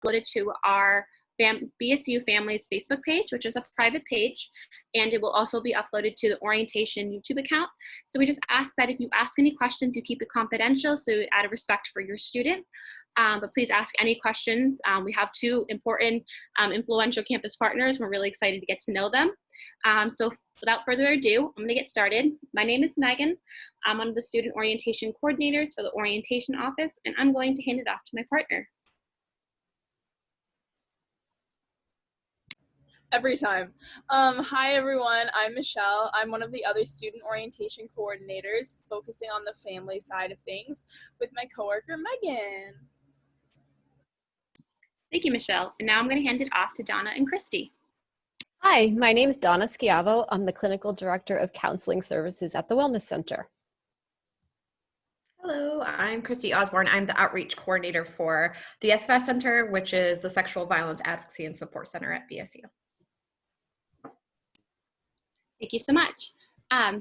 uploaded to our BSU Families Facebook page, which is a private page, and it will also be uploaded to the orientation YouTube account. So we just ask that if you ask any questions, you keep it confidential, so out of respect for your student. But please ask any questions. We have two important influential campus partners. We're really excited to get to know them. So without further ado, I'm going to get started. My name is Megan. I'm one of the student orientation coordinators for the orientation office, and I'm going to hand it off to my partner. Every time. Hi everyone, I'm Michelle. I'm one of the other student orientation coordinators focusing on the family side of things with my coworker Megan. Thank you, Michelle. And now I'm going to hand it off to Donna and Christy. Hi, my name is Donna Schiavo. I'm the Clinical Director of Counseling Services at the Wellness Center. Hello, I'm Christy Osborne. I'm the Outreach Coordinator for the SFAS Center, which is the Sexual Violence Advocacy and Support Center at BSU. Thank you so much.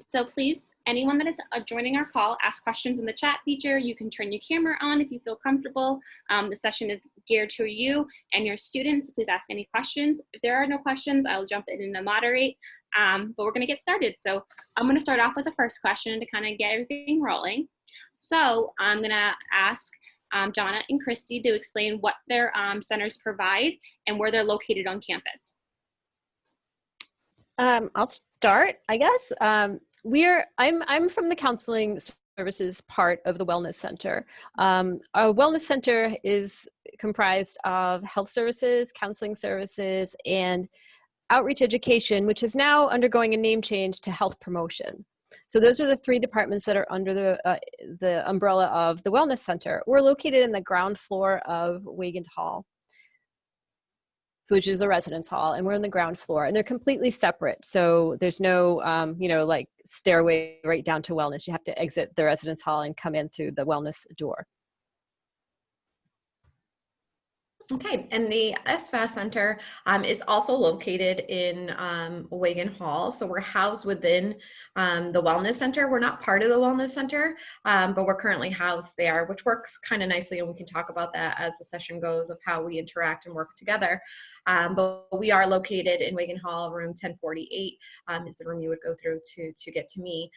So please, anyone that is joining our call, ask questions in the chat feature. You can turn your camera on if you feel comfortable. The session is geared to you and your students. So please ask any questions. If there are no questions, I'll jump in and moderate. But we're going to get started. So I'm going to start off with the first question to kind of get everything rolling. So I'm going to ask Donna and Christy to explain what their centers provide and where they're located on campus. I'll start, I guess. I'm from the counseling services part of the Wellness Center. Our Wellness Center is comprised of health services, counseling services, and outreach education, which is now undergoing a name change to health promotion. So those are the three departments that are under the umbrella of the Wellness Center. We're located in the ground floor of Weigand Hall, which is the residence hall, and we're on the ground floor, and they're completely separate. So there's no, like stairway right down to wellness. You have to exit the residence hall and come in through the wellness door. Okay, and the SFAS Center is also located in Weigand Hall. So we're housed within the Wellness Center. We're not part of the Wellness Center, but we're currently housed there, which works kind of nicely, and we can talk about that as the session goes of how we interact and work together. But we are located in Weigand Hall, room 1048 is the room you would go through to get to me.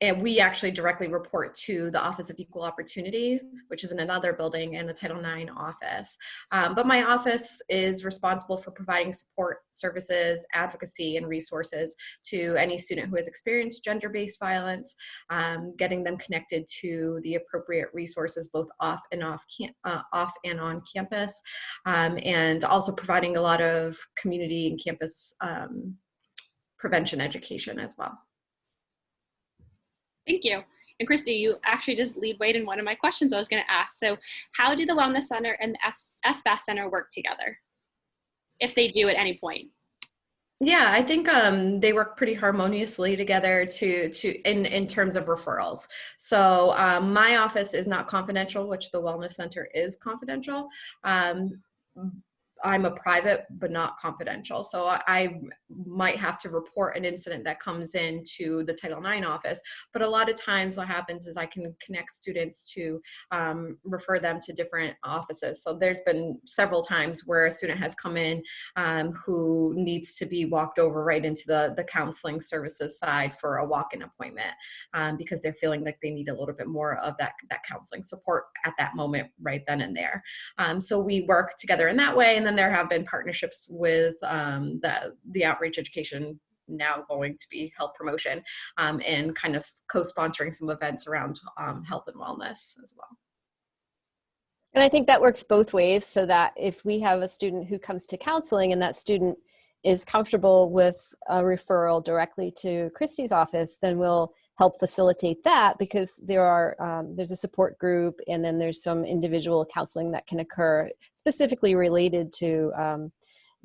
And we actually directly report to the Office of Equal Opportunity, which is in another building, and the Title IX office. But my office is responsible for providing support services, advocacy, and resources to any student who has experienced gender-based violence, getting them connected to the appropriate resources, both off and on campus, and also providing a lot of community and campus prevention education as well. Thank you. And Christy, you actually just lead weight in one of my questions I was going to ask. So how do the Wellness Center and the SFAS Center work together, if they do at any point? Yeah, I think they work pretty harmoniously together in terms of referrals. So my office is not confidential, which the Wellness Center is confidential. I'm a private, but not confidential. So I might have to report an incident that comes in to the Title IX office. But a lot of times what happens is I can connect students to refer them to different offices. So there's been several times where a student has come in who needs to be walked over right into the counseling services side for a walk-in appointment because they're feeling like they need a little bit more of that counseling support at that moment right then and there. So we work together in that way. And then there have been partnerships with the outreach education, now going to be health promotion, and kind of co-sponsoring some events around health and wellness as well. And I think that works both ways, so that if we have a student who comes to counseling and that student is comfortable with a referral directly to Christy's office, then we'll help facilitate that, because there's a support group, and then there's some individual counseling that can occur specifically related to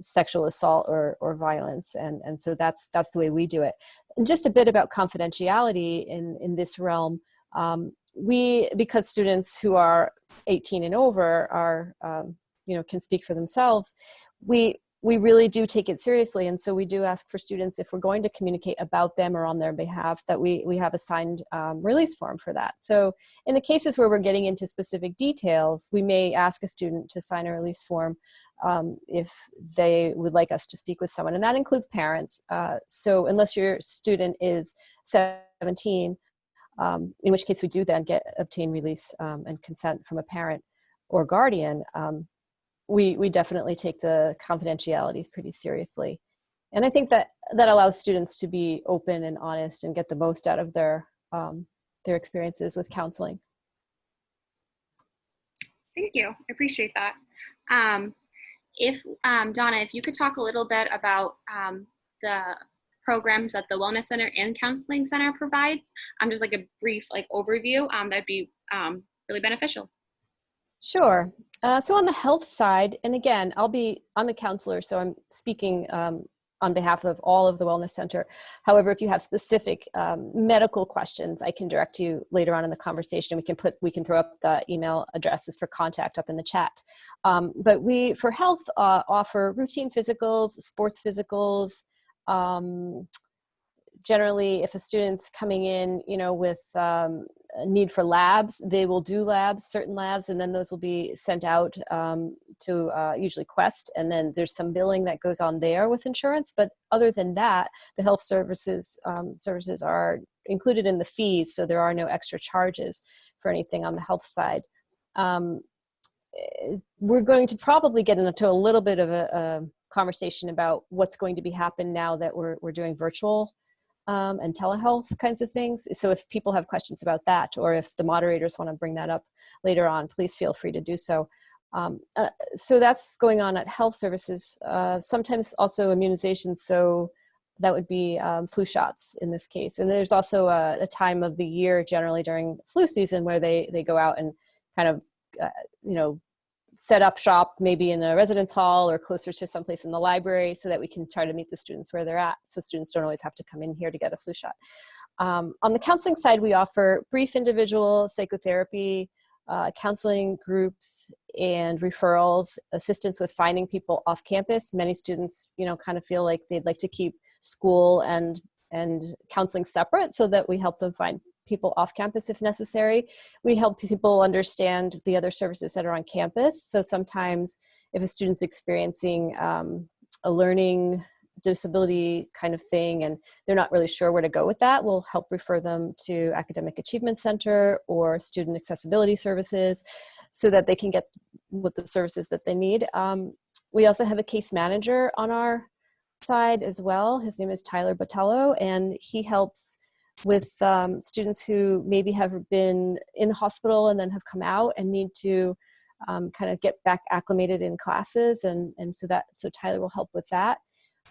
sexual assault or violence. And so that's the way we do it. And just a bit about confidentiality in this realm. Because students who are 18 and over are, can speak for themselves, we we really do take it seriously. And so we do ask for students, if we're going to communicate about them or on their behalf, that we have a signed release form for that. So in the cases where we're getting into specific details, we may ask a student to sign a release form if they would like us to speak with someone, and that includes parents. So unless your student is 17, in which case we do then obtain release and consent from a parent or guardian, we definitely take the confidentialities pretty seriously. And I think that allows students to be open and honest and get the most out of their experiences with counseling. Thank you. I appreciate that. If Donna, if you could talk a little bit about the programs that the Wellness Center and Counseling Center provides, just like a brief overview, that'd be really beneficial. Sure. So on the health side, and again, I'm a counselor, so I'm speaking on behalf of all of the Wellness Center. However, if you have specific medical questions, I can direct you later on in the conversation. We can throw up the email addresses for contact up in the chat. But we, for health, offer routine physicals, sports physicals. Generally, if a student's coming in, with a need for labs, they will do certain labs, and then those will be sent out to usually Quest, and then there's some billing that goes on there with insurance. But other than that, the health services are included in the fees, so there are no extra charges for anything on the health side. We're going to probably get into a little bit of a conversation about what's going to be happening now that we're doing virtual and telehealth kinds of things. So if people have questions about that, or if the moderators want to bring that up later on, please feel free to do so. So that's going on at health services. Sometimes also immunizations. So that would be flu shots in this case. And there's also a time of the year, generally during flu season, where they go out and kind of, set up shop maybe in a residence hall or closer to someplace in the library, so that we can try to meet the students where they're at, so students don't always have to come in here to get a flu shot. On the counseling side, we offer brief individual psychotherapy, counseling groups, and referrals, assistance with finding people off campus. Many students, kind of feel like they'd like to keep school and counseling separate, so that we help them find people off campus if necessary. We help people understand the other services that are on campus. So sometimes if a student's experiencing a learning disability kind of thing and they're not really sure where to go with that, we'll help refer them to Academic Achievement Center or Student Accessibility Services, so that they can get with the services that they need. We also have a case manager on our side as well. His name is Tyler Botello, and he helps with students who maybe have been in hospital and then have come out and need to kind of get back acclimated in classes, and so Tyler will help with that.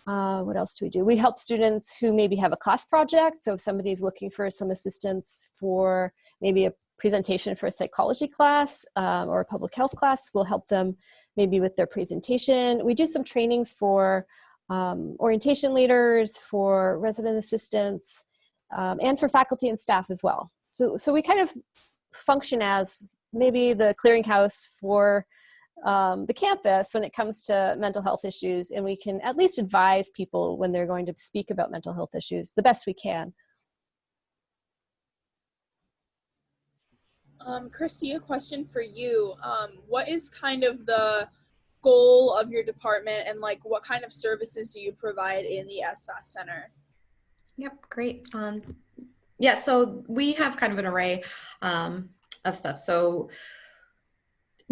What else do we do? We help students who maybe have a class project. So if somebody's looking for some assistance for maybe a presentation for a psychology class or a public health class, we'll help them maybe with their presentation. We do some trainings for orientation leaders, for resident assistants, and for faculty and staff as well. So we kind of function as maybe the clearinghouse for the campus when it comes to mental health issues, and we can at least advise people when they're going to speak about mental health issues the best we can. Chrissy, a question for you. What is kind of the goal of your department, and what kind of services do you provide in the SFAS Center? Yep, great. Yeah, so we have kind of an array of stuff. So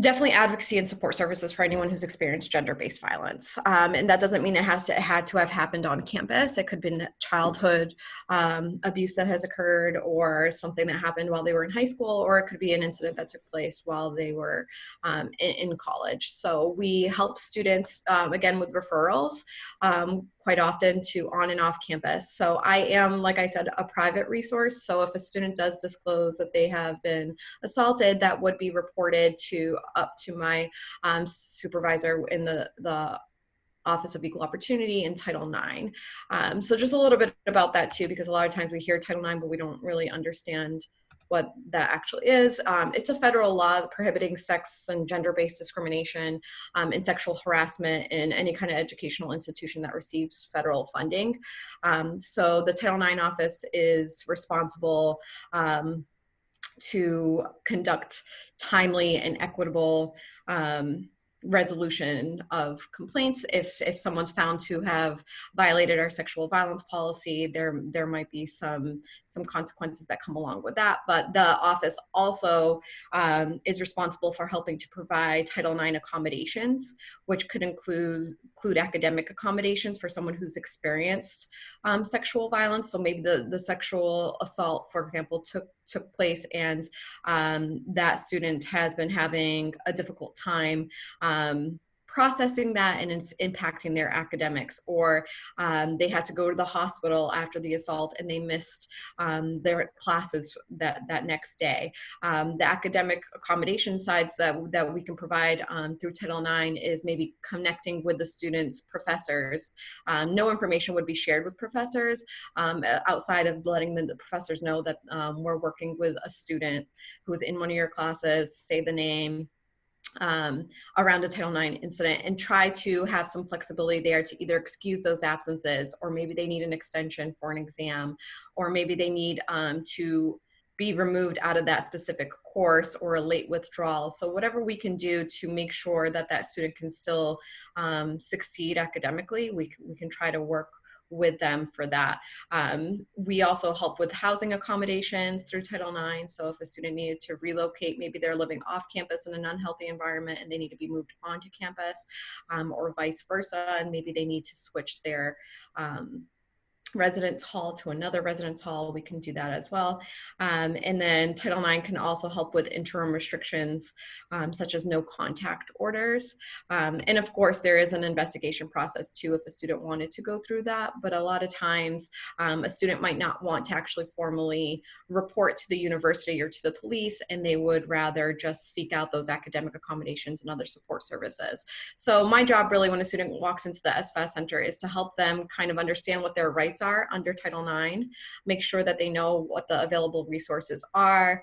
definitely advocacy and support services for anyone who's experienced gender-based violence. And that doesn't mean it had to have happened on campus. It could have been childhood abuse that has occurred, or something that happened while they were in high school, or it could be an incident that took place while they were in college. So we help students, again, with referrals, quite often to on and off campus. So I am, like I said, a private resource. So if a student does disclose that they have been assaulted, that would be reported up to my supervisor in the Office of Equal Opportunity and Title IX. So just a little bit about that too, because a lot of times we hear Title IX, but we don't really understand what that actually is. It's a federal law prohibiting sex and gender-based discrimination and sexual harassment in any kind of educational institution that receives federal funding. So the Title IX office is responsible to conduct timely and equitable resolution of complaints. If someone's found to have violated our sexual violence policy, there might be some consequences that come along with that. But the office also is responsible for helping to provide Title IX accommodations, which could include academic accommodations for someone who's experienced sexual violence. So maybe the sexual assault, for example, took place, and that student has been having a difficult time processing that, and it's impacting their academics, or they had to go to the hospital after the assault and they missed their classes that next day. The academic accommodation sides that we can provide through Title IX is maybe connecting with the students' professors. No information would be shared with professors outside of letting the professors know that we're working with a student who is in one of your classes, say the name, around a Title IX incident, and try to have some flexibility there to either excuse those absences, or maybe they need an extension for an exam, or maybe they need to be removed out of that specific course, or a late withdrawal. So whatever we can do to make sure that that student can still succeed academically, we can try to work with them for that. We also help with housing accommodations through Title IX. So if a student needed to relocate, maybe they're living off campus in an unhealthy environment and they need to be moved onto campus, or vice versa, and maybe they need to switch their residence hall to another residence hall, we can do that as well. And then Title IX can also help with interim restrictions, such as no contact orders. And of course, there is an investigation process too if a student wanted to go through that, but a lot of times a student might not want to actually formally report to the university or to the police, and they would rather just seek out those academic accommodations and other support services. So my job really when a student walks into the SFAS Center is to help them kind of understand what their rights are under Title IX, make sure that they know what the available resources are,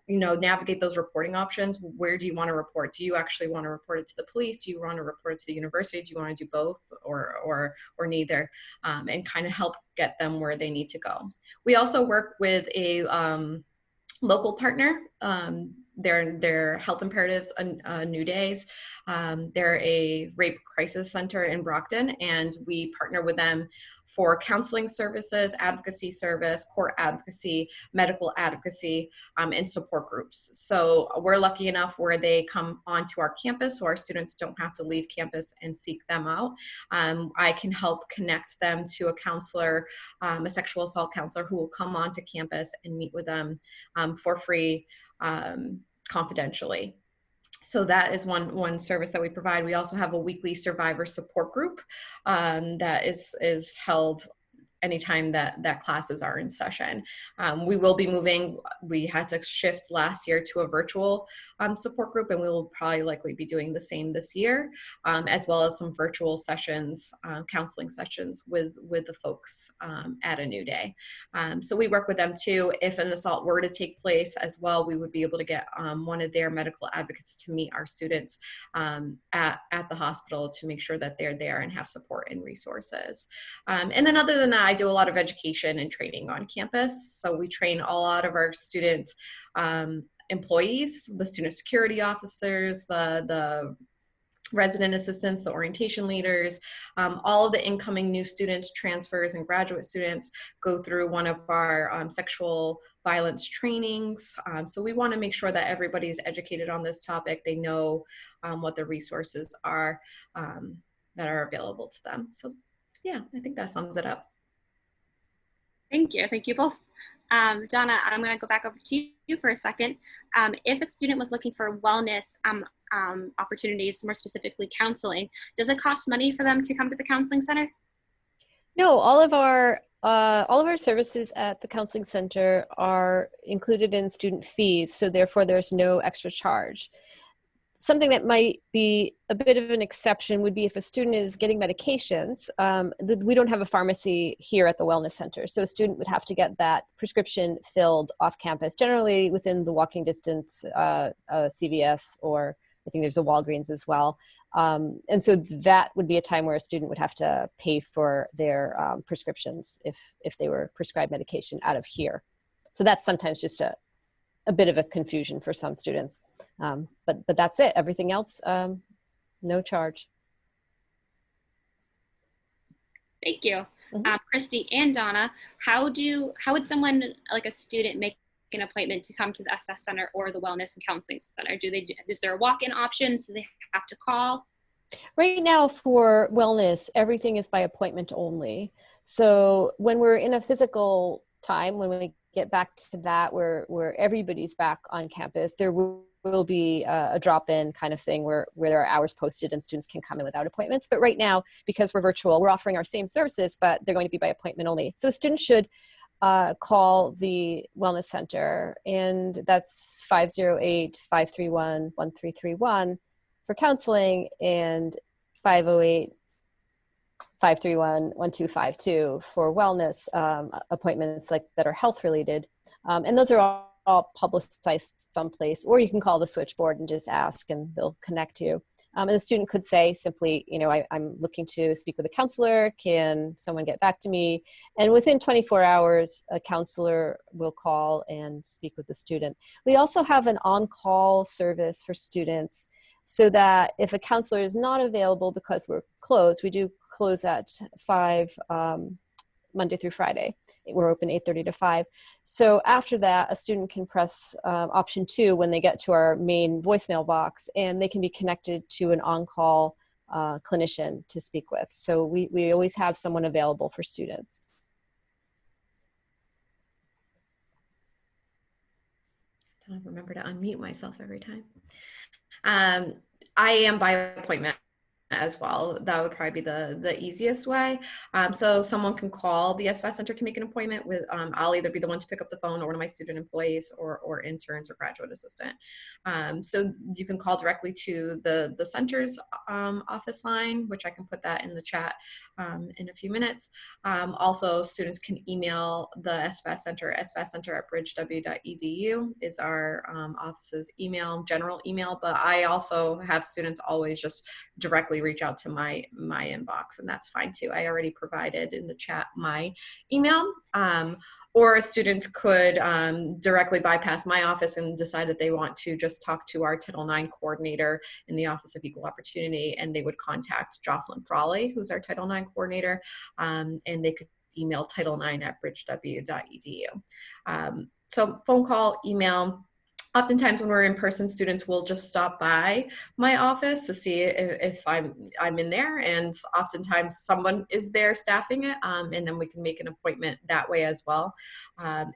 navigate those reporting options. Where do you want to report? Do you actually want to report it to the police? Do you want to report it to the university? Do you want to do both, or neither? And kind of help get them where they need to go. We also work with a local partner. Their health imperatives, New Days. They're a rape crisis center in Brockton, and we partner with them for counseling services, advocacy service, court advocacy, medical advocacy, and support groups. So we're lucky enough where they come onto our campus, so our students don't have to leave campus and seek them out. I can help connect them to a counselor, a sexual assault counselor, who will come onto campus and meet with them for free, confidentially. So that is one service that we provide. We also have a weekly survivor support group that is held anytime that classes are in session. We will be moving. We had to shift last year to a virtual support group, and we will probably likely be doing the same this year, as well as some virtual sessions, counseling sessions with the folks at A New Day. So we work with them too. If an assault were to take place as well, we would be able to get one of their medical advocates to meet our students at the hospital to make sure that they're there and have support and resources. And then other than that, I do a lot of education and training on campus. So we train a lot of our student employees, the student security officers, the resident assistants, the orientation leaders, all of the incoming new students, transfers, and graduate students go through one of our sexual violence trainings. So we want to make sure that everybody's educated on this topic. They know what the resources are that are available to them. So yeah, I think that sums it up. Thank you. Thank you both. Donna, I'm going to go back over to you for a second. If a student was looking for wellness opportunities, more specifically counseling, does it cost money for them to come to the counseling center? No, all of our services at the counseling center are included in student fees, so therefore there's no extra charge. Something that might be a bit of an exception would be if a student is getting medications. We don't have a pharmacy here at the Wellness Center, so a student would have to get that prescription filled off campus, generally within the walking distance, CVS, or I think there's a Walgreens as well. And so that would be a time where a student would have to pay for their prescriptions if they were prescribed medication out of here. So that's sometimes just a bit of a confusion for some students. But that's it. Everything else, no charge. Thank you. Christy and Donna, how would someone, like a student, make an appointment to come to the SFAS Center or the Wellness and Counseling Center? Is there a walk-in option, so they have to call? Right now for wellness, everything is by appointment only. So when we're in a physical time, when we get back to that, where everybody's back on campus, there will be a drop-in kind of thing where there are hours posted and students can come in without appointments. But right now, because we're virtual, we're offering our same services, but they're going to be by appointment only. So students should call the Wellness Center, and that's 508-531-1331 for counseling, and 508-531-1252 for wellness appointments that are health related. And those are all publicized someplace, or you can call the switchboard and just ask and they'll connect you. And the student could say simply, I'm looking to speak with a counselor. Can someone get back to me? And within 24 hours, a counselor will call and speak with the student. We also have an on-call service for students, so that if a counselor is not available because we're closed, we do close at 5 Monday through Friday. We're open 8:30 to 5. So after that, a student can press option 2 when they get to our main voicemail box, and they can be connected to an on-call clinician to speak with. So we always have someone available for students. I don't remember to unmute myself every time. I am by appointment as well. That would probably be the easiest way. So someone can call the SFAS Center to make an appointment with, I'll either be the one to pick up the phone or one of my student employees or interns or graduate assistant. So you can call directly to the center's office line, which I can put that in the chat in a few minutes. Also, students can email the SFAS Center. SFAS Center at bridgew.edu is our office's general email, but I also have students always just directly reach out to my inbox, and that's fine too. I already provided in the chat my email. Or a student could directly bypass my office and decide that they want to just talk to our Title IX coordinator in the Office of Equal Opportunity, and they would contact Jocelyn Frawley, who's our Title IX coordinator, and they could email title9@bridgew.edu. So phone call, email. Oftentimes when we're in person, students will just stop by my office to see if I'm in there, and oftentimes someone is there staffing it, and then we can make an appointment that way as well.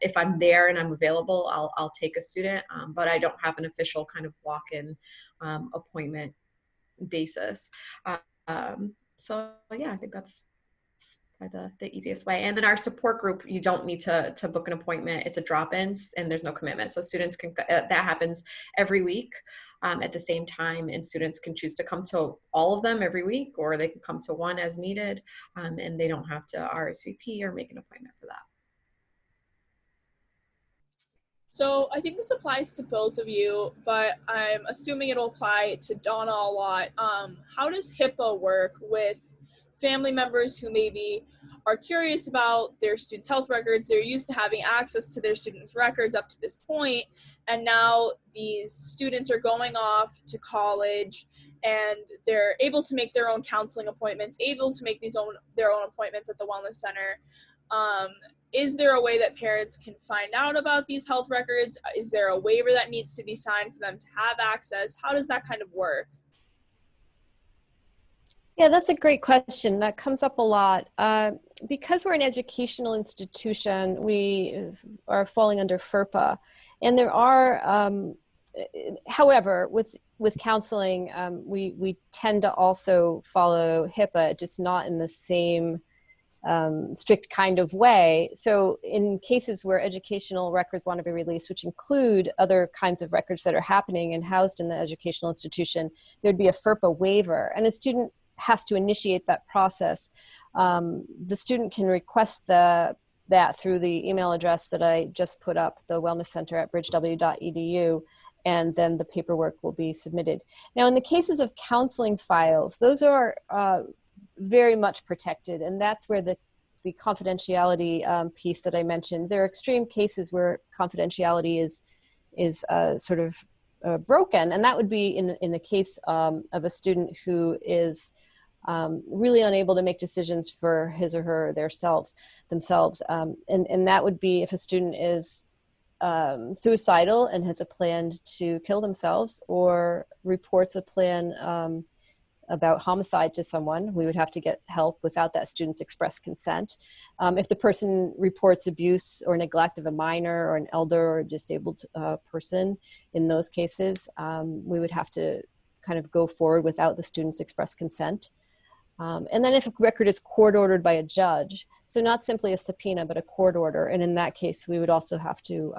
If I'm there and I'm available, I'll take a student, but I don't have an official kind of walk-in appointment basis. So yeah, I think that's the easiest way. And then our support group, you don't need to book an appointment. It's a drop-in and there's no commitment. So students can, that happens every week at the same time, and students can choose to come to all of them every week, or they can come to one as needed, and they don't have to RSVP or make an appointment for that. So I think this applies to both of you, but I'm assuming it'll apply to Donna a lot. How does HIPAA work with family members who maybe are curious about their students' health records? They're used to having access to their students' records up to this point, and now these students are going off to college and they're able to make their own counseling appointments, able to make their own appointments at the Wellness Center. Is there a way that parents can find out about these health records? Is there a waiver that needs to be signed for them to have access? How does that kind of work? Yeah, that's a great question. That comes up a lot. Because we're an educational institution, we are falling under FERPA. And there are, however, with counseling, we tend to also follow HIPAA, just not in the same strict kind of way. So in cases where educational records want to be released, which include other kinds of records that are happening and housed in the educational institution, there'd be a FERPA waiver, and a student has to initiate that process. The student can request that through the email address that I just put up, the wellness center at bridgew.edu, and then the paperwork will be submitted. Now, in the cases of counseling files, those are very much protected, and that's where the confidentiality piece that I mentioned. There are extreme cases where confidentiality is sort of broken, and that would be in the case of a student who is really unable to make decisions for his or her themselves, and that would be if a student is suicidal and has a plan to kill themselves, or reports a plan about homicide to someone. We would have to get help without that student's express consent. If the person reports abuse or neglect of a minor or an elder or a disabled person, in those cases, we would have to kind of go forward without the student's express consent. And then if a record is court ordered by a judge, so not simply a subpoena, but a court order, and in that case, we would also have to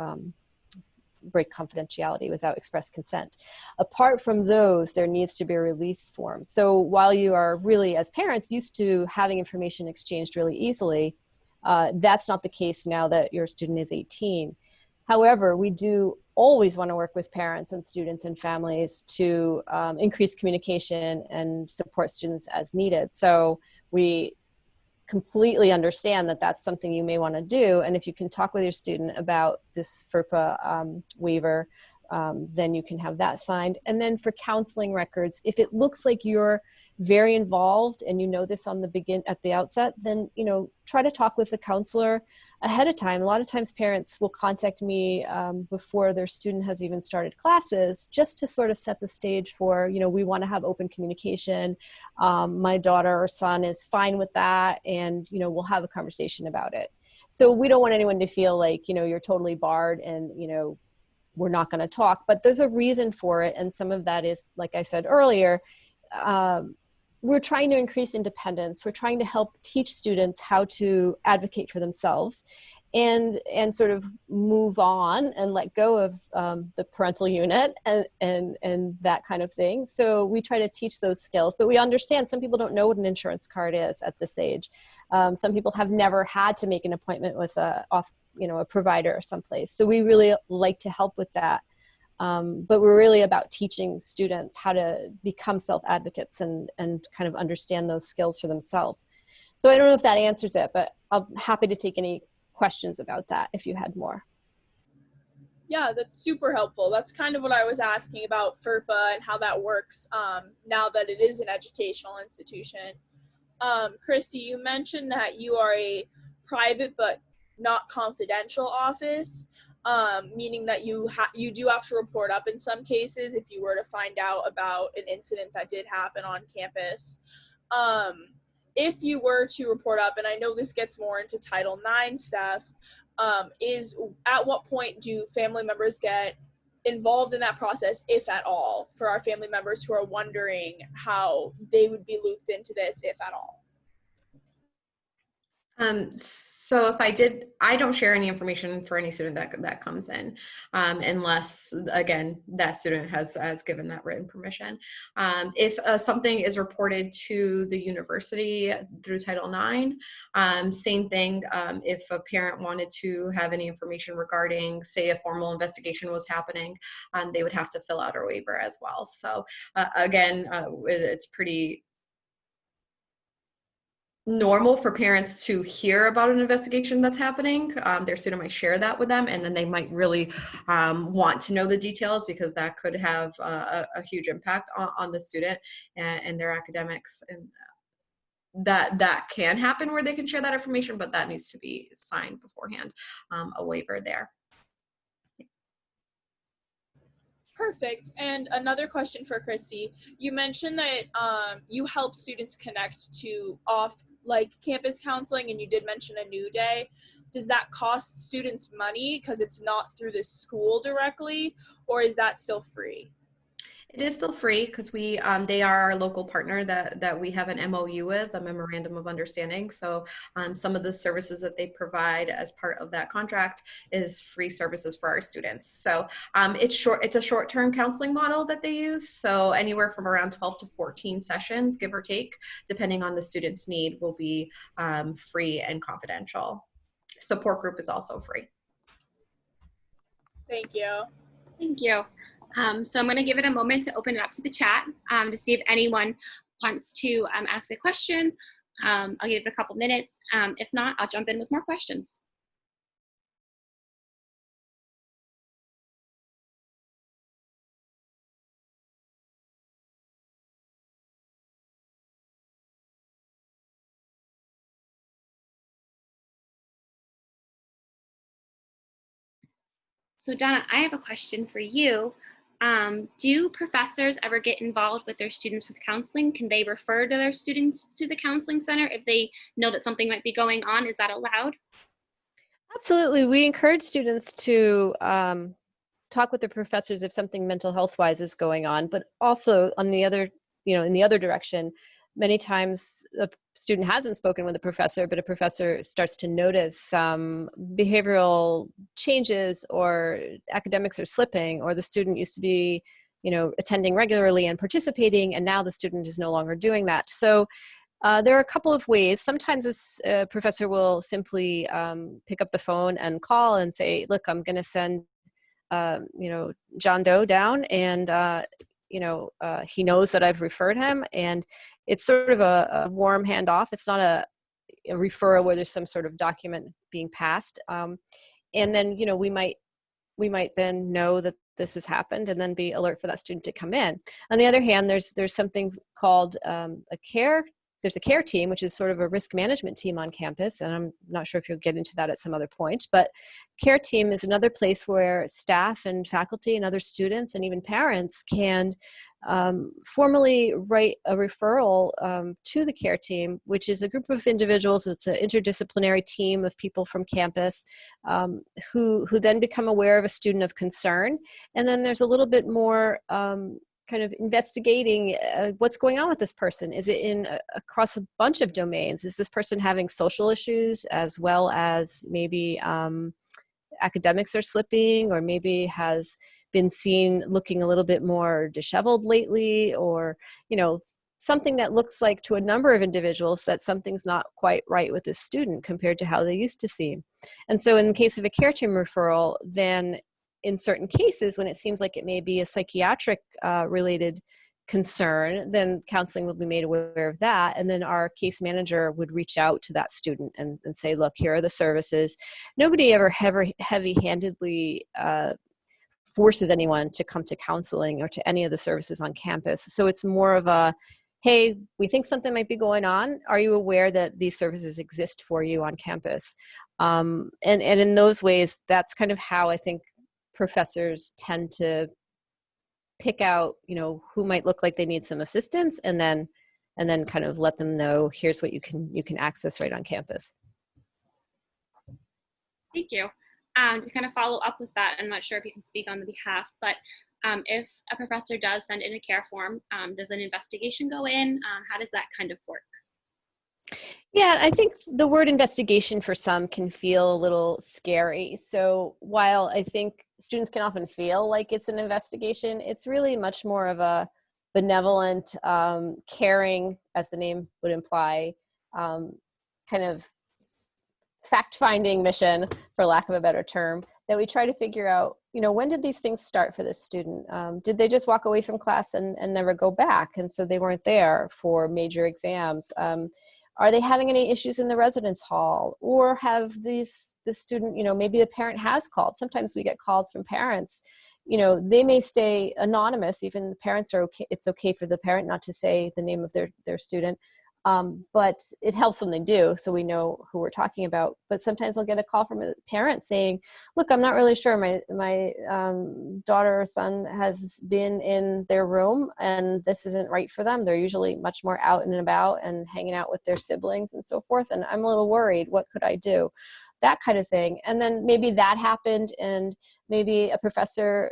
break confidentiality without express consent. Apart from those, there needs to be a release form. So while you are really, as parents, used to having information exchanged really easily, that's not the case now that your student is 18. However, we do always want to work with parents and students and families to increase communication and support students as needed. So we completely understand that that's something you may want to do. And if you can talk with your student about this FERPA waiver, then you can have that signed. And then for counseling records, if it looks like you're very involved and you know this at the outset, then try to talk with the counselor ahead of time. A lot of times parents will contact me before their student has even started classes, just to sort of set the stage for, we want to have open communication. My daughter or son is fine with that, and we'll have a conversation about it. So we don't want anyone to feel like you're totally barred and we're not going to talk, but there's a reason for it. And some of that is, like I said earlier, we're trying to increase independence. We're trying to help teach students how to advocate for themselves and sort of move on and let go of the parental unit and that kind of thing. So we try to teach those skills, but we understand some people don't know what an insurance card is at this age. Some people have never had to make an appointment with a provider someplace. So we really like to help with that. But we're really about teaching students how to become self-advocates and kind of understand those skills for themselves. So I don't know if that answers it, but I'm happy to take any questions about that if you had more. Yeah, that's super helpful. That's kind of what I was asking about FERPA and how that works now that it is an educational institution. Christy, you mentioned that you are a private but not confidential office, meaning that you do have to report up in some cases if you were to find out about an incident that did happen on campus. If you were to report up, and I know this gets more into Title IX stuff, is at what point do family members get involved in that process, if at all, for our family members who are wondering how they would be looped into this, if at all? So if I don't share any information for any student that comes in, unless, again, that student has given that written permission. If something is reported to the university through Title IX, same thing. If a parent wanted to have any information regarding, say, a formal investigation was happening, they would have to fill out a waiver as well. So again, it's pretty normal for parents to hear about an investigation that's happening. Their student might share that with them, and then they might really want to know the details, because that could have a huge impact on the student and their academics. And that can happen where they can share that information, but that needs to be signed beforehand, a waiver there. Perfect. And another question for Christy. You mentioned that you help students connect to campus counseling, and you did mention a new day. Does that cost students money because it's not through the school directly, or is that still free? It is still free because we they are our local partner that we have an MOU with, a memorandum of understanding. So some of the services that they provide as part of that contract is free services for our students. So it's a short-term counseling model that they use. So anywhere from around 12 to 14 sessions, give or take, depending on the student's need, will be free and confidential. Support group is also free. Thank you. Thank you. So I'm going to give it a moment to open it up to the chat to see if anyone wants to ask a question. I'll give it a couple minutes. If not, I'll jump in with more questions. So Donna, I have a question for you. Do professors ever get involved with their students with counseling? Can they refer to their students to the counseling center if they know that something might be going on? Is that allowed? Absolutely. We encourage students to talk with their professors if something mental health wise is going on, but also on the other, in the other direction, many times a student hasn't spoken with a professor, but a professor starts to notice some behavioral changes or academics are slipping, or the student used to be, attending regularly and participating, and now the student is no longer doing that. So there are a couple of ways. Sometimes a professor will simply pick up the phone and call and say, look, I'm going to send John Doe down, and he knows that I've referred him, and it's sort of a warm handoff. It's not a referral where there's some sort of document being passed. And then, we might then know that this has happened and then be alert for that student to come in. On the other hand, there's something called there's a care team, which is sort of a risk management team on campus. And I'm not sure if you'll get into that at some other point, but care team is another place where staff and faculty and other students and even parents can formally write a referral to the care team, which is a group of individuals. It's an interdisciplinary team of people from campus who then become aware of a student of concern. And then there's a little bit more kind of investigating what's going on with this person. Is it across a bunch of domains? Is this person having social issues as well as maybe academics are slipping, or maybe has been seen looking a little bit more disheveled lately, or something that looks like to a number of individuals that something's not quite right with this student compared to how they used to seem. And so in the case of a care team referral, then in certain cases, when it seems like it may be a psychiatric related concern, then counseling will be made aware of that. And then our case manager would reach out to that student and say, look, here are the services. Nobody ever heavy-handedly forces anyone to come to counseling or to any of the services on campus. So it's more of a, hey, we think something might be going on. Are you aware that these services exist for you on campus? And in those ways, that's kind of how I think professors tend to pick out, who might look like they need some assistance, and then kind of let them know, here's what you can access right on campus. Thank you. To kind of follow up with that, I'm not sure if you can speak on the behalf, but if a professor does send in a care form, does an investigation go in? How does that kind of work? Yeah, I think the word investigation for some can feel a little scary. So while I think students can often feel like it's an investigation, it's really much more of a benevolent, caring, as the name would imply, kind of fact-finding mission, for lack of a better term, that we try to figure out, when did these things start for this student? Did they just walk away from class and never go back? And so they weren't there for major exams. Are they having any issues in the residence hall? Or have the student, maybe the parent has called. Sometimes we get calls from parents. They may stay anonymous. Even the parents are okay. It's okay for the parent not to say the name of their student. But it helps when they do, so we know who we're talking about. But sometimes I'll get a call from a parent saying, look, I'm not really sure. My daughter or son has been in their room and this isn't right for them. They're usually much more out and about and hanging out with their siblings and so forth. And I'm a little worried. What could I do? That kind of thing. And then maybe that happened and maybe a professor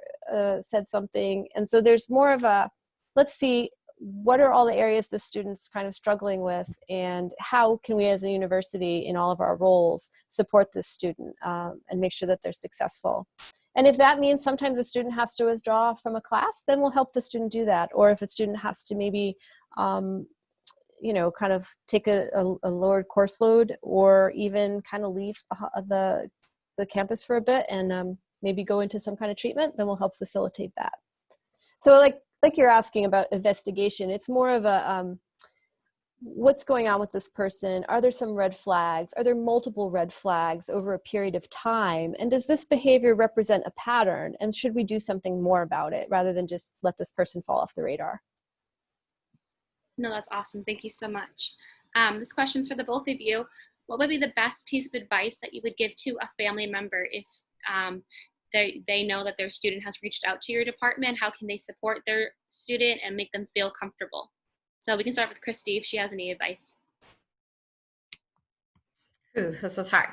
said something. And so there's more of a let's see what are all the areas the student's kind of struggling with, and how can we as a university in all of our roles support this student and make sure that they're successful. And if that means sometimes a student has to withdraw from a class, then we'll help the student do that. Or if a student has to maybe kind of take a lowered course load, or even kind of leave the campus for a bit and maybe go into some kind of treatment, then we'll help facilitate that. So like you're asking about investigation, it's more of a what's going on with this person? Are there some red flags? Are there multiple red flags over a period of time? And does this behavior represent a pattern? And should we do something more about it rather than just let this person fall off the radar? No, that's awesome. Thank you so much. This question's for the both of you. What would be the best piece of advice that you would give to a family member if they know that their student has reached out to your department? How can they support their student and make them feel comfortable? So we can start with Christy if she has any advice. Ooh, this is hard.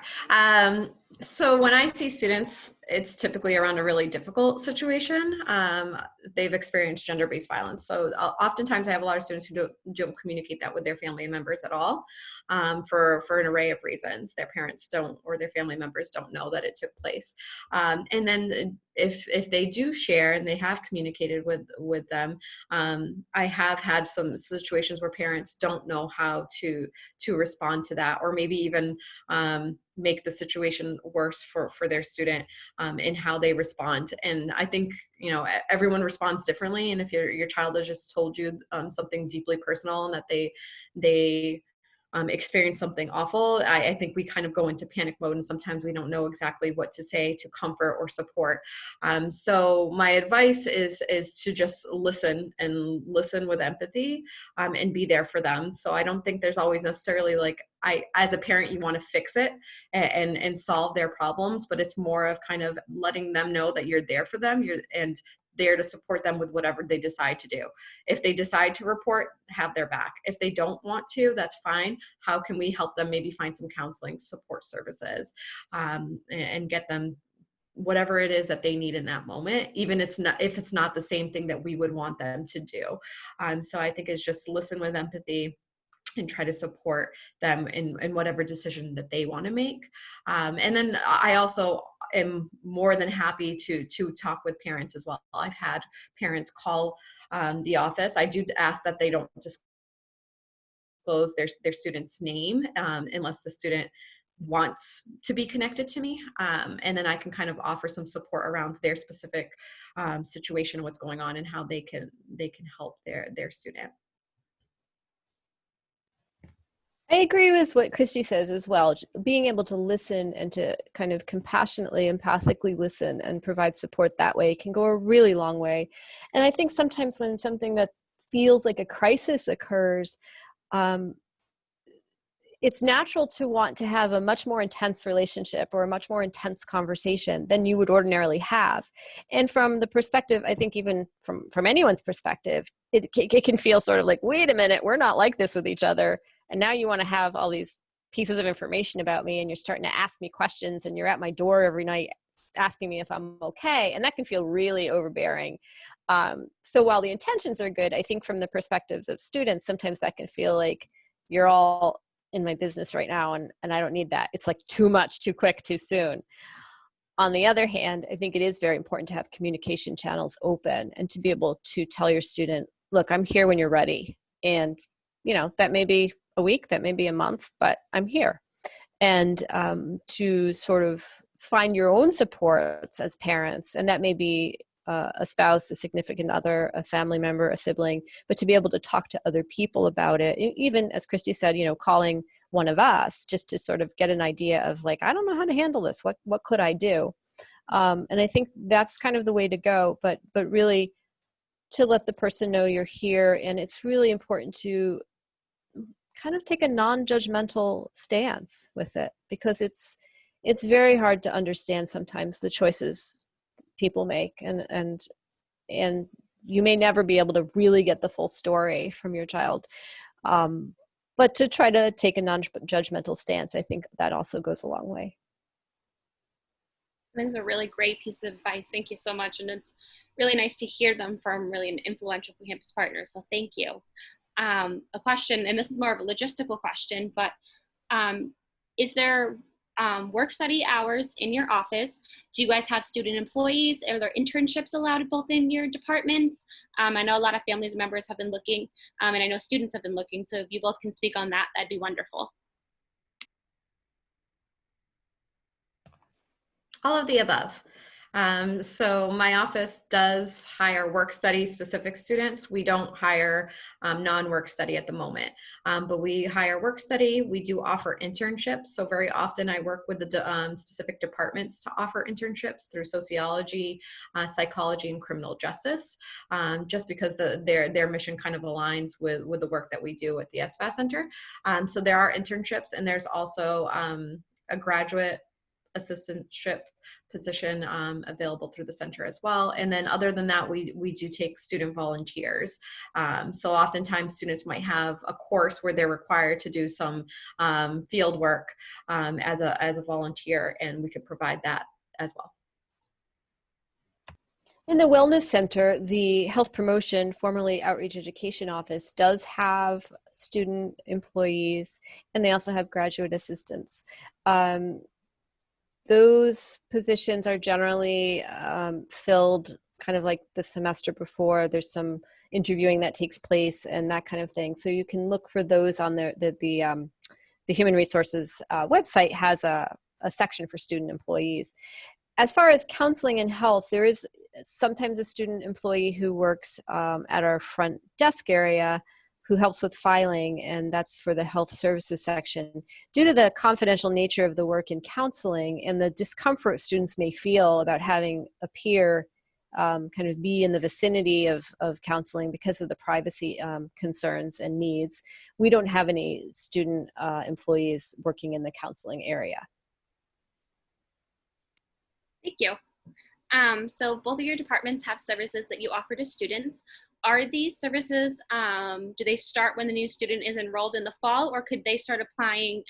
So when I see students, it's typically around a really difficult situation. They've experienced gender-based violence. So oftentimes I have a lot of students who don't communicate that with their family members at all, for an array of reasons. Their parents don't, or their family members don't know that it took place. And then if they do share and they have communicated with them, I have had some situations where parents don't know how to respond to that, or maybe even make the situation worse for their student in how they respond. And I think, everyone responds differently. And if your child has just told you something deeply personal and that they experience something awful, I think we kind of go into panic mode, and sometimes we don't know exactly what to say to comfort or support. So my advice is to just listen with empathy, and be there for them. So I don't think there's always necessarily as a parent, you want to fix it and solve their problems, but it's more of kind of letting them know that you're there for them, and there to support them with whatever they decide to do. If they decide to report, have their back. If they don't want to, that's fine. How can we help them maybe find some counseling support services, and get them whatever it is that they need in that moment, even if it's not the same thing that we would want them to do. So I think it's just listen with empathy and try to support them in whatever decision that they want to make. And then I also am more than happy to talk with parents as well. I've had parents call the office. I do ask that they don't disclose their student's name unless the student wants to be connected to me. And then I can kind of offer some support around their specific situation, what's going on, and how they can help their student. I agree with what Christy says as well. Being able to listen and to kind of compassionately, empathically listen and provide support that way can go a really long way. And I think sometimes when something that feels like a crisis occurs, it's natural to want to have a much more intense relationship or a much more intense conversation than you would ordinarily have. And from the perspective, I think even from anyone's perspective, it can feel sort of like, wait a minute, we're not like this with each other. And now you want to have all these pieces of information about me, and you're starting to ask me questions, and you're at my door every night asking me if I'm okay. And that can feel really overbearing. So while the intentions are good, I think from the perspectives of students, sometimes that can feel like you're all in my business right now, and I don't need that. It's like too much, too quick, too soon. On the other hand, I think it is very important to have communication channels open and to be able to tell your student, look, I'm here when you're ready. And, that may be a week, that may be a month, but I'm here. And to sort of find your own supports as parents, and that may be a spouse, a significant other, a family member, a sibling, but to be able to talk to other people about it, even as Christy said, calling one of us just to sort of get an idea of like, I don't know how to handle this. What could I do? And I think that's kind of the way to go, but really to let the person know you're here. And it's really important to kind of take a non-judgmental stance with it, because it's very hard to understand sometimes the choices people make, and you may never be able to really get the full story from your child, but to try to take a non-judgmental stance, I think that also goes a long way. I think it's a really great piece of advice. Thank you so much. And it's really nice to hear them from really an influential campus partner. So thank you. A question, and this is more of a logistical question, but is there work study hours in your office? Do you guys have student employees? Are there internships allowed both in your departments? I know a lot of families members have been looking, and I know students have been looking. So if you both can speak on that, that'd be wonderful. All of the above. So my office does hire work study specific students. We don't hire non-work study at the moment, but we hire work study. We do offer internships. So very often I work with the specific departments to offer internships through sociology, psychology, and criminal justice, just because their mission kind of aligns with the work that we do at the SFAS Center. So there are internships, and there's also a graduate assistantship position available through the center as well. And then other than that, we do take student volunteers. So oftentimes students might have a course where they're required to do some field work as a volunteer, and we could provide that as well. In the Wellness Center, the Health Promotion, formerly Outreach Education Office, does have student employees, and they also have graduate assistants. Those positions are generally filled kind of like the semester before. There's some interviewing that takes place and that kind of thing. So you can look for those on the Human Resources website has a section for student employees. As far as counseling and health, there is sometimes a student employee who works at our front desk area who helps with filing, and that's for the health services section. Due to the confidential nature of the work in counseling and the discomfort students may feel about having a peer kind of be in the vicinity of counseling because of the privacy concerns and needs, we don't have any student employees working in the counseling area. Thank you. So both of your departments have services that you offer to students. Are these services, do they start when the new student is enrolled in the fall, or could they start applying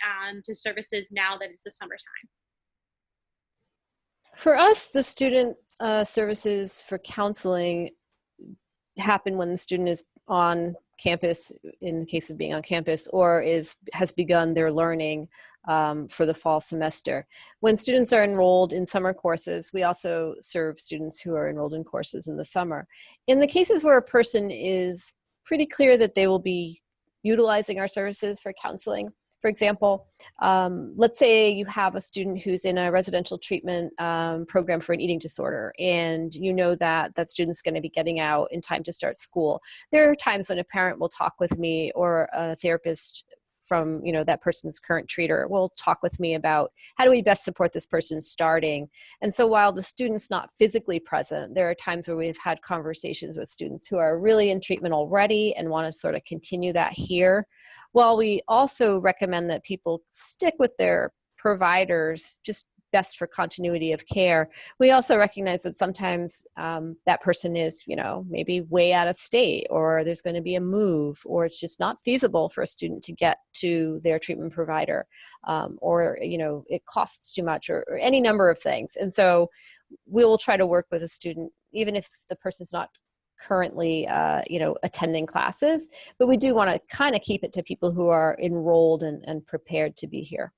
to services now that it's the summertime? For us, the student services for counseling happen when the student is on campus, in the case of being on campus, or has begun their learning for the fall semester. When students are enrolled in summer courses, we also serve students who are enrolled in courses in the summer. In the cases where a person is pretty clear that they will be utilizing our services for counseling, for example, let's say you have a student who's in a residential treatment program for an eating disorder, and you know that that student's going to be getting out in time to start school. There are times when a parent will talk with me, or a therapist from that person's current treater will talk with me about how do we best support this person starting. And so while the student's not physically present, there are times where we've had conversations with students who are really in treatment already and want to sort of continue that here. While we also recommend that people stick with their providers, just best for continuity of care, we also recognize that sometimes that person is, maybe way out of state, or there's going to be a move, or it's just not feasible for a student to get to their treatment provider, or it costs too much, or any number of things. And so we will try to work with a student, even if the person's not currently attending classes, but we do want to kind of keep it to people who are enrolled and prepared to be here.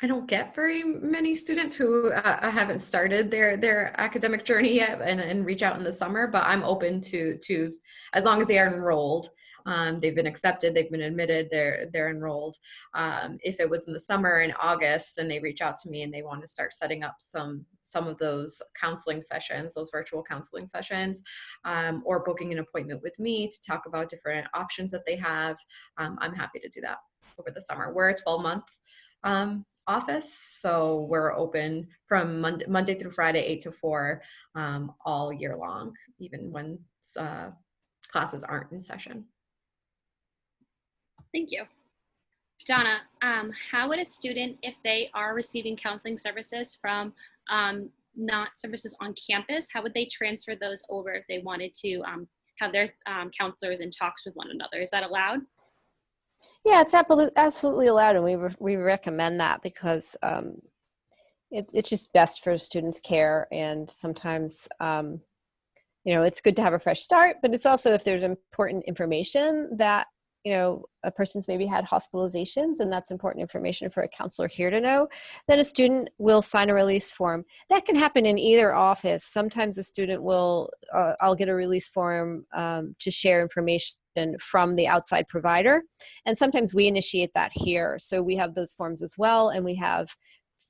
I don't get very many students who haven't started their academic journey yet and reach out in the summer, but I'm open to as long as they are enrolled. They've been accepted, they've been admitted, they're enrolled. If it was in the summer in August and they reach out to me and they want to start setting up some of those counseling sessions, those virtual counseling sessions, or booking an appointment with me to talk about different options that they have, I'm happy to do that over the summer. We're a 12-month office, so we're open from Monday through Friday, 8 to 4, all year long, even when classes aren't in session. Thank you. Donna, how would a student, if they are receiving counseling services from not services on campus, how would they transfer those over if they wanted to have their counselors in talks with one another? Is that allowed? Yeah, it's absolutely allowed, and we recommend that because it's just best for students' care, and sometimes it's good to have a fresh start, but it's also if there's important information that a person's maybe had hospitalizations, and that's important information for a counselor here to know, then a student will sign a release form. That can happen in either office. Sometimes a student will, I'll get a release form to share information from the outside provider, and sometimes we initiate that here. So we have those forms as well, and we have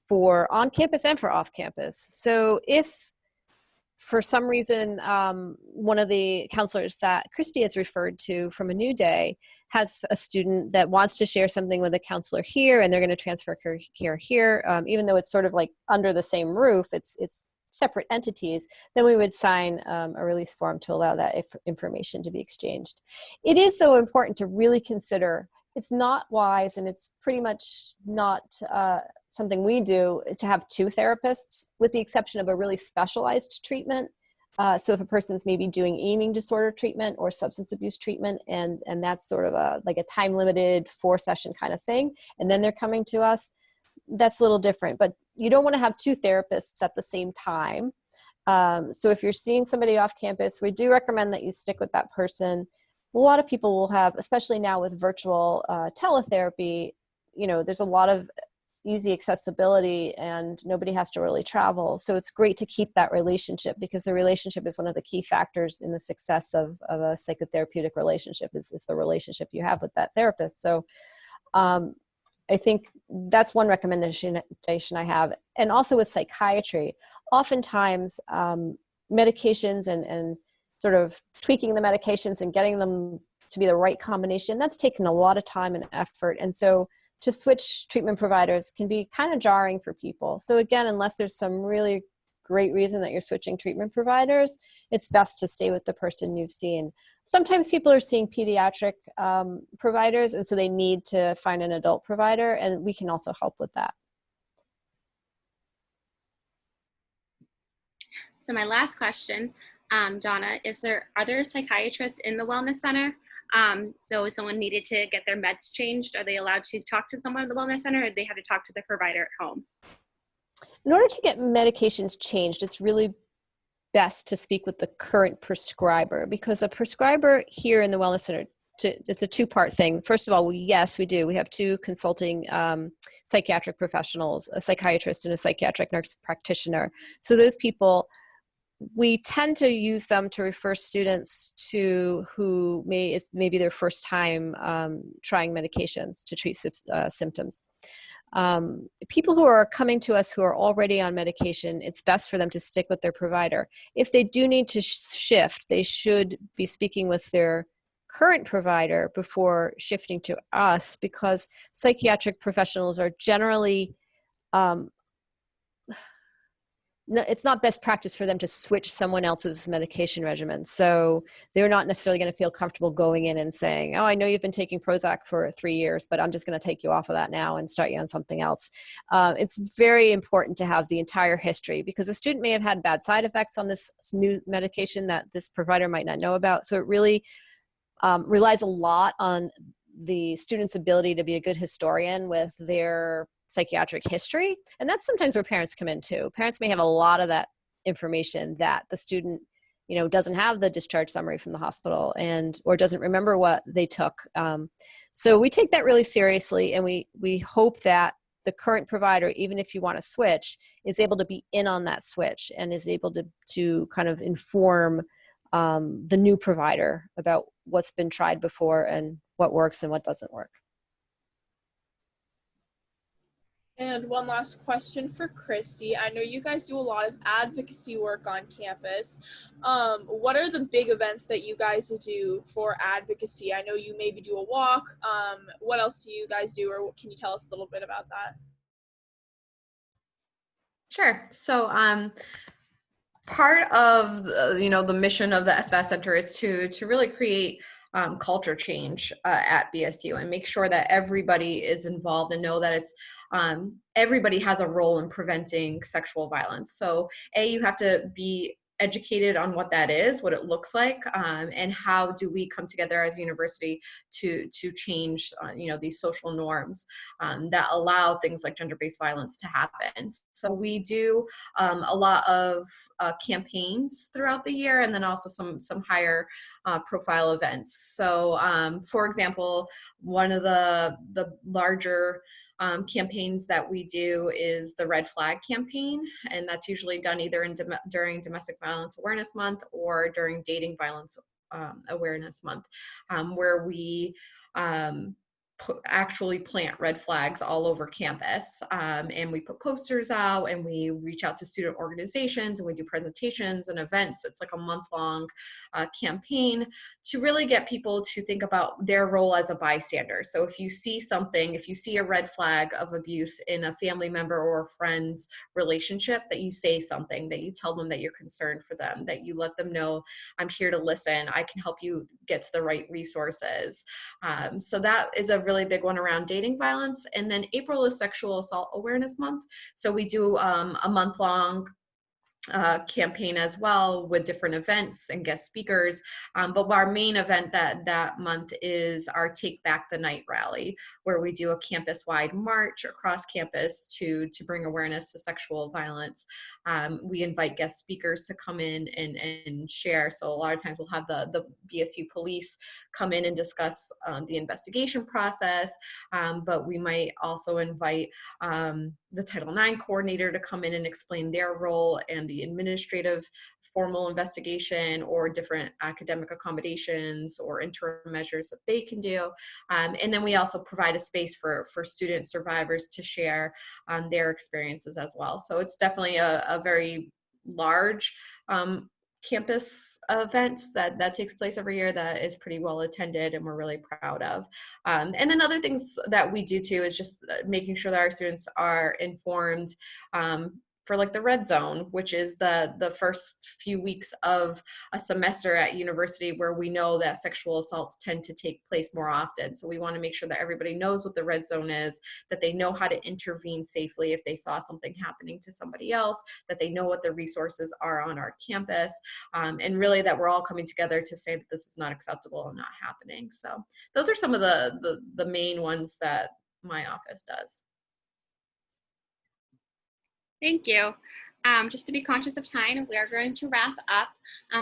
for on campus and for off campus. So if for some reason, one of the counselors that Christy has referred to from A New Day has a student that wants to share something with a counselor here, and they're going to transfer care here, even though it's sort of like under the same roof, it's separate entities, then we would sign a release form to allow that information to be exchanged. It is, though, important to really consider, it's not wise, and it's pretty much not something we do, to have two therapists, with the exception of a really specialized treatment. So if a person's maybe doing eating disorder treatment or substance abuse treatment, and that's sort of like a time-limited 4-session kind of thing, and then they're coming to us, that's a little different. But you don't want to have two therapists at the same time. So if you're seeing somebody off campus, we do recommend that you stick with that person. A lot of people will have, especially now with virtual teletherapy, there's a lot of easy accessibility and nobody has to really travel. So it's great to keep that relationship, because the relationship is one of the key factors in the success of a psychotherapeutic relationship is the relationship you have with that therapist. So I think that's one recommendation I have. And also with psychiatry, oftentimes medications and sort of tweaking the medications and getting them to be the right combination, that's taken a lot of time and effort. And so to switch treatment providers can be kind of jarring for people. So again, unless there's some really great reason that you're switching treatment providers, it's best to stay with the person you've seen. Sometimes people are seeing pediatric providers, and so they need to find an adult provider, and we can also help with that. So my last question, Donna, are there psychiatrists in the Wellness Center? So if someone needed to get their meds changed, are they allowed to talk to someone at the Wellness Center, or do they have to talk to the provider at home? In order to get medications changed, it's really best to speak with the current prescriber, because a prescriber here in the Wellness Center, it's a two-part thing. First of all, yes, we do. We have two consulting psychiatric professionals, a psychiatrist and a psychiatric nurse practitioner. So those people, we tend to use them to refer students to who maybe their first time trying medications to treat symptoms. People who are coming to us who are already on medication, it's best for them to stick with their provider. If they do need to shift, they should be speaking with their current provider before shifting to us, because psychiatric professionals are generally it's not best practice for them to switch someone else's medication regimen. So they're not necessarily going to feel comfortable going in and saying, oh, I know you've been taking Prozac for 3 years, but I'm just going to take you off of that now and start you on something else. It's very important to have the entire history, because a student may have had bad side effects on this new medication that this provider might not know about. So it really relies a lot on the student's ability to be a good historian with their psychiatric history. And that's sometimes where parents come in too. Parents may have a lot of that information that the student, doesn't have the discharge summary from the hospital or doesn't remember what they took. So we take that really seriously, and we hope that the current provider, even if you want to switch, is able to be in on that switch and is able to kind of inform the new provider about what's been tried before and what works and what doesn't work. And one last question for Christy. I know you guys do a lot of advocacy work on campus. What are the big events that you guys do for advocacy? I know you maybe do a walk. What else do you guys do, or can you tell us a little bit about that? Sure. So part of the mission of the SVAS Center is to really create culture change at BSU and make sure that everybody is involved and know that it's everybody has a role in preventing sexual violence. So you have to be educated on what that is, what it looks like, and how do we come together as a university to change, these social norms that allow things like gender-based violence to happen. So we do a lot of campaigns throughout the year, and then also some higher profile events. So, for example, one of the larger campaigns that we do is the Red Flag campaign, and that's usually done either during Domestic Violence Awareness Month or during Dating Violence Awareness Month, where we actually plant red flags all over campus, and we put posters out, and we reach out to student organizations, and we do presentations and events. It's like a month-long campaign to really get people to think about their role as a bystander. So if you see something, if you see a red flag of abuse in a family member or a friend's relationship, that you say something, that you tell them that you're concerned for them, that you let them know, I'm here to listen, I can help you get to the right resources. So that is a really big one around dating violence. And then April is Sexual Assault Awareness Month. So we do a month-long campaign as well with different events and guest speakers. But our main event that month is our Take Back the Night rally, where we do a campus-wide march across campus to bring awareness to sexual violence. We invite guest speakers to come in and share. So a lot of times we'll have the BSU police come in and discuss the investigation process, but we might also invite the Title IX coordinator to come in and explain their role and the administrative formal investigation or different academic accommodations or interim measures that they can do. And then we also provide a space for student survivors to share their experiences as well. So it's definitely a very large campus event that takes place every year that is pretty well attended and we're really proud of. And then other things that we do too is just making sure that our students are informed for like the red zone, which is the first few weeks of a semester at university where we know that sexual assaults tend to take place more often. So we want to make sure that everybody knows what the red zone is, that they know how to intervene safely if they saw something happening to somebody else, that they know what the resources are on our campus, and really that we're all coming together to say that this is not acceptable and not happening. So those are some of the main ones that my office does. Thank you. Just to be conscious of time, we are going to wrap up.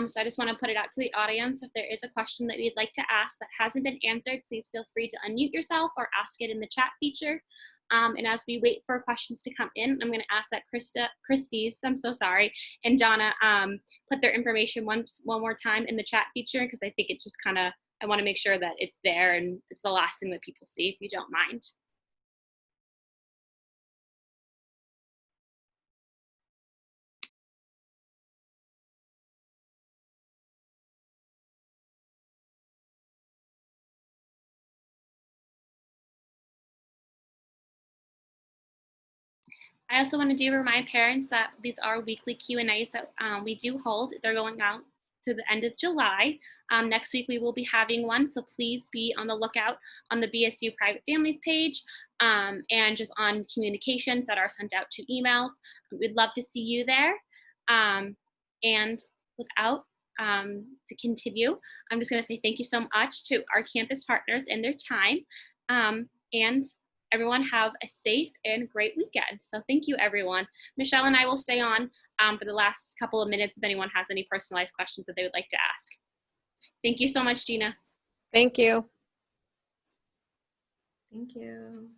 So I just want to put it out to the audience. If there is a question that you'd like to ask that hasn't been answered, please feel free to unmute yourself or ask it in the chat feature. And as we wait for questions to come in, I'm going to ask that Christy, I'm so sorry, and Donna put their information one more time in the chat feature, because I think it just I want to make sure that it's there and it's the last thing that people see, if you don't mind. I also want to remind parents that these are weekly Q&As that we do hold. They're going out to the end of July. Next week we will be having one, so please be on the lookout on the BSU Private Families page and just on communications that are sent out to emails. We'd love to see you there. And without to continue, I'm just going to say thank you so much to our campus partners and their time. And everyone have a safe and great weekend. So thank you, everyone. Michelle and I will stay on for the last couple of minutes if anyone has any personalized questions that they would like to ask. Thank you so much, Gina. Thank you. Thank you.